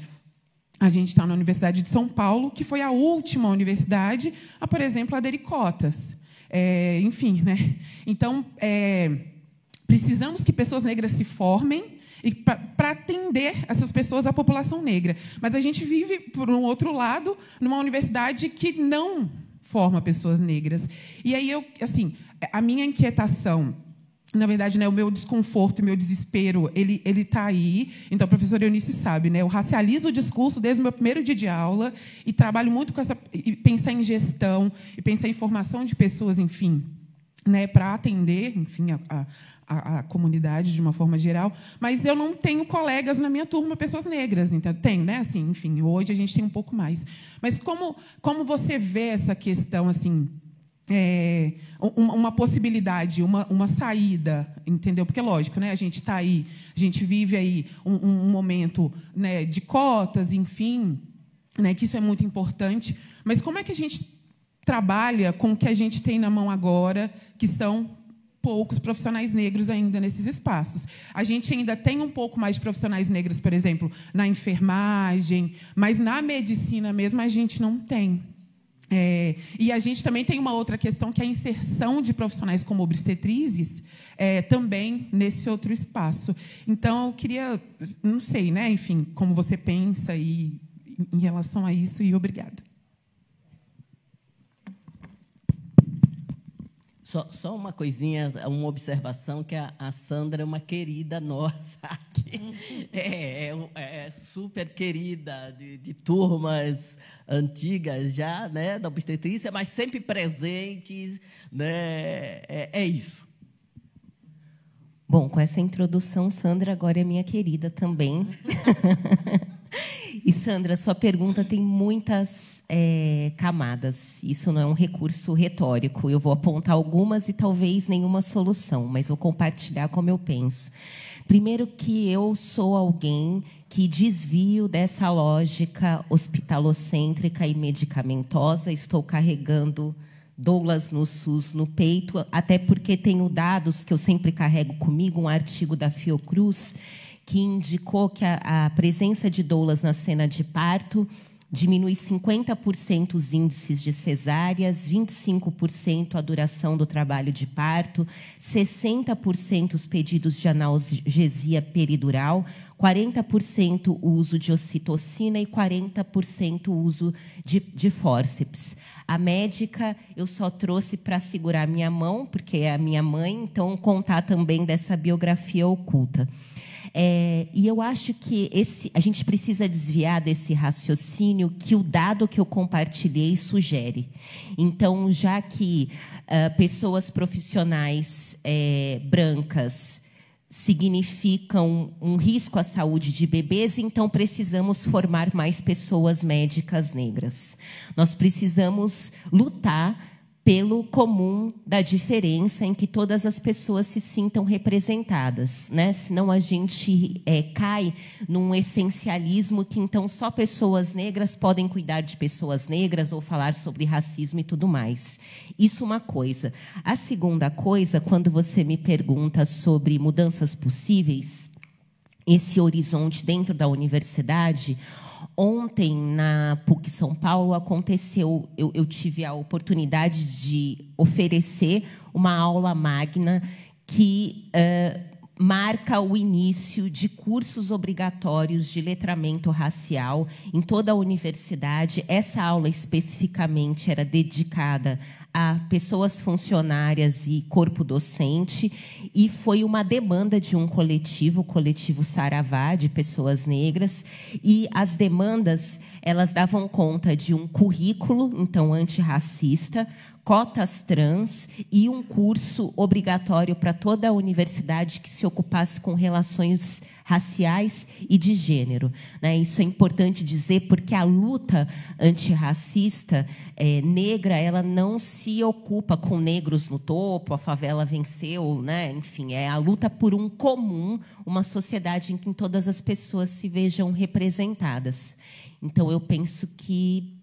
A gente está na Universidade de São Paulo, que foi a última universidade a, por exemplo, aderir cotas. Enfim, né? Então, precisamos que pessoas negras se formem e para atender essas pessoas, a população negra. Mas a gente vive, por um outro lado, numa universidade que não forma pessoas negras. E aí, assim, a minha inquietação, na verdade, né, o meu desconforto, o meu desespero, ele está aí. Então, a professora Eunice sabe, né, eu racializo o discurso desde o meu primeiro dia de aula e trabalho muito com e pensar em gestão, e pensar em formação de pessoas, enfim, né, para atender, enfim, a comunidade de uma forma geral. Mas eu não tenho colegas na minha turma, pessoas negras. Então, tenho, né? Assim, enfim, hoje a gente tem um pouco mais. Mas como você vê essa questão, assim, uma possibilidade, uma saída, entendeu? Porque, lógico, né, a gente está aí, a gente vive aí um momento, né, de cotas, enfim, né, que isso é muito importante. Mas como é que a gente trabalha com o que a gente tem na mão agora, que são poucos profissionais negros ainda nesses espaços? A gente ainda tem um pouco mais de profissionais negros, por exemplo, na enfermagem, mas na medicina mesmo a gente não tem. E a gente também tem uma outra questão, que é a inserção de profissionais como obstetrizes também nesse outro espaço. Então, eu queria, não sei, né, enfim, como você pensa em relação a isso, e obrigada. Só uma coisinha, uma observação, que a Sandra é uma querida nossa aqui. É super querida, de turmas antigas já, né, da obstetrícia, mas sempre presentes, né, é isso. Bom, com essa introdução, Sandra agora é minha querida também. E, Sandra, sua pergunta tem muitas camadas. Isso não é um recurso retórico. Eu vou apontar algumas e talvez nenhuma solução, mas vou compartilhar como eu penso. Primeiro, que eu sou alguém que desvio dessa lógica hospitalocêntrica e medicamentosa. Estou carregando doulas no SUS no peito, até porque tenho dados que eu sempre carrego comigo, um artigo da Fiocruz, que indicou que a presença de doulas na cena de parto diminui 50% os índices de cesáreas, 25% a duração do trabalho de parto, 60% os pedidos de analgesia peridural, 40% o uso de ocitocina e 40% o uso de fórceps. A médica eu só trouxe para segurar minha mão, porque é a minha mãe, então contar também dessa biografia oculta. E eu acho que a gente precisa desviar desse raciocínio que o dado que eu compartilhei sugere. Então, já que pessoas profissionais brancas significam um risco à saúde de bebês, então precisamos formar mais pessoas médicas negras. Nós precisamos lutar pelo comum da diferença, em que todas as pessoas se sintam representadas, né? Senão a gente cai num essencialismo que, então, só pessoas negras podem cuidar de pessoas negras ou falar sobre racismo e tudo mais. Isso é uma coisa. A segunda coisa, quando você me pergunta sobre mudanças possíveis, esse horizonte dentro da universidade. Ontem, na PUC São Paulo, aconteceu, eu tive a oportunidade de oferecer uma aula magna que marca o início de cursos obrigatórios de letramento racial em toda a universidade. Essa aula, especificamente, era dedicada a pessoas funcionárias e corpo docente, e foi uma demanda de um coletivo, o coletivo Saravá, de pessoas negras, e as demandas, elas davam conta de um currículo, então, antirracista, cotas trans e um curso obrigatório para toda a universidade que se ocupasse com relações raciais e de gênero, né? Isso é importante dizer, porque a luta antirracista negra, ela não se ocupa com negros no topo, a favela venceu, né? Enfim, é a luta por um comum, uma sociedade em que todas as pessoas se vejam representadas. Então, eu penso que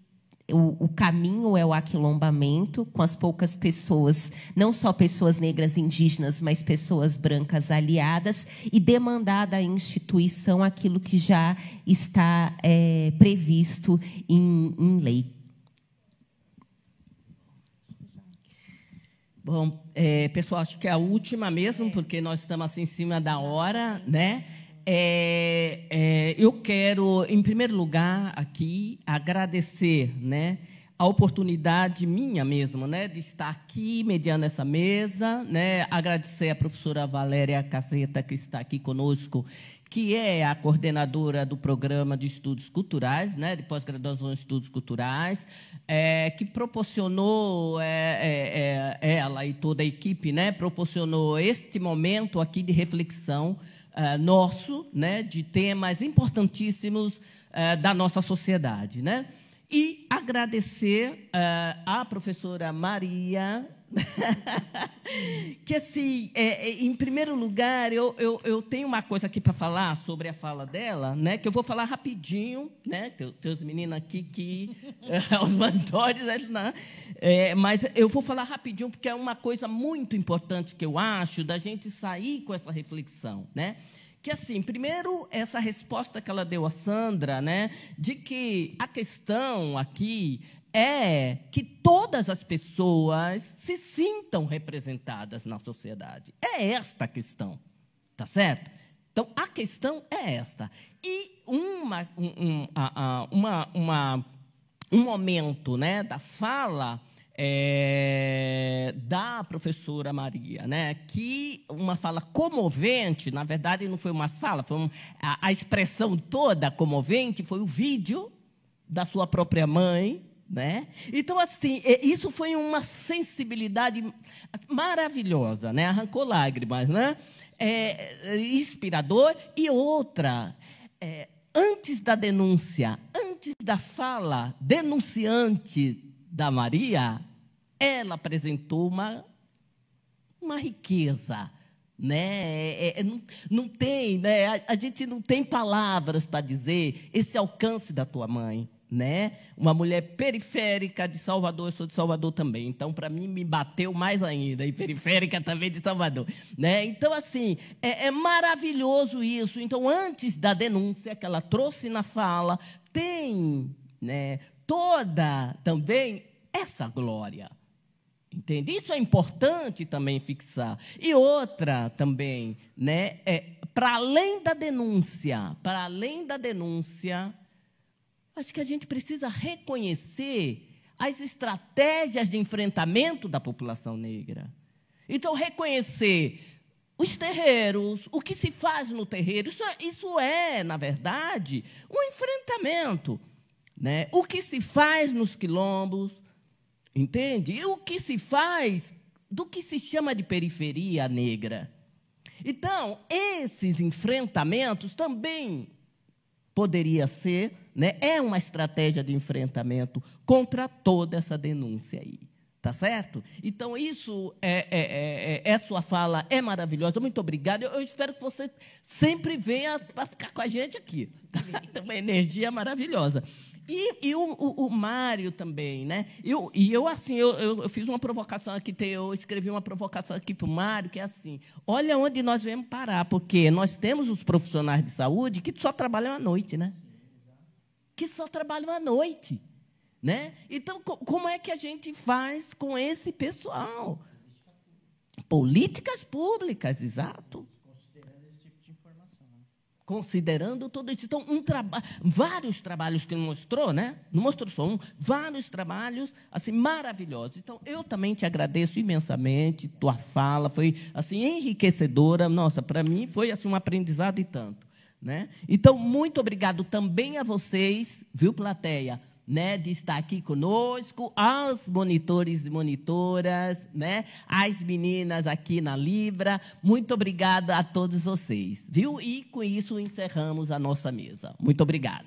o caminho é o aquilombamento, com as poucas pessoas, não só pessoas negras indígenas, mas pessoas brancas aliadas, e demandar da instituição aquilo que já está previsto em lei. Bom, pessoal, acho que é a última mesmo, porque nós estamos assim em cima da hora, né? Eu quero, em primeiro lugar, aqui, agradecer, né, a oportunidade minha mesmo, né, de estar aqui mediando essa mesa, né, agradecer a professora Valéria Caseta, que está aqui conosco, que é a coordenadora do Programa de Estudos Culturais, né, de pós-graduação em Estudos Culturais, que proporcionou, ela e toda a equipe, né, proporcionou este momento aqui de reflexão nosso, né, de temas importantíssimos da nossa sociedade, né? E agradecer à professora Maria, que, assim, em primeiro lugar, eu tenho uma coisa aqui para falar sobre a fala dela, né, que eu vou falar rapidinho, né, tem os meninos aqui que os mantores, né, mas eu vou falar rapidinho, porque é uma coisa muito importante que eu acho da gente sair com essa reflexão, né? Que, assim, primeiro, essa resposta que ela deu a Sandra, né, de que a questão aqui é que todas as pessoas se sintam representadas na sociedade. É esta a questão, tá certo? Então, a questão é esta. E um momento, né, da fala da professora Maria, né, que uma fala comovente, na verdade, não foi uma fala, foi a expressão toda comovente, foi o vídeo da sua própria mãe, né? Então, assim, isso foi uma sensibilidade maravilhosa, né? Arrancou lágrimas, né? Inspirador. E outra, antes da denúncia, antes da fala denunciante da Maria, ela apresentou uma riqueza, né? Não tem, né? A gente não tem palavras para dizer esse alcance da tua mãe, né? Uma mulher periférica de Salvador, eu sou de Salvador também, então, para mim, me bateu mais ainda, e periférica também de Salvador, né? Então, assim, é maravilhoso isso. Então, antes da denúncia que ela trouxe na fala, tem, né, toda também essa glória, entende? Isso é importante também fixar. E outra também, né, para além da denúncia, acho que a gente precisa reconhecer as estratégias de enfrentamento da população negra. Então, reconhecer os terreiros, o que se faz no terreiro, isso é, na verdade, um enfrentamento, né? O que se faz nos quilombos, entende? E o que se faz do que se chama de periferia negra. Então, esses enfrentamentos também poderia ser, né, é uma estratégia de enfrentamento contra toda essa denúncia aí, tá certo? Então, isso sua fala é maravilhosa, muito obrigada. Eu espero que você sempre venha para ficar com a gente aqui. Tem uma energia maravilhosa. E o Mário também, né? Eu fiz uma provocação aqui, eu escrevi uma provocação aqui para o Mário, que é assim: olha onde nós viemos parar, porque nós temos os profissionais de saúde que só trabalham à noite, né? Que só trabalham à noite, né? Então, como é que a gente faz com esse pessoal? Políticas públicas, exato. Considerando tudo isso. Então, vários trabalhos que não mostrou, né? Não mostrou só um, vários trabalhos assim, maravilhosos. Então, eu também te agradeço imensamente, tua fala foi assim, enriquecedora. Nossa, para mim foi assim, um aprendizado e tanto, né? Então, muito obrigado também a vocês, viu, plateia, né, de estar aqui conosco, aos monitores e monitoras, né, às meninas aqui na Libra. Muito obrigada a todos vocês, viu? E com isso encerramos a nossa mesa. Muito obrigada.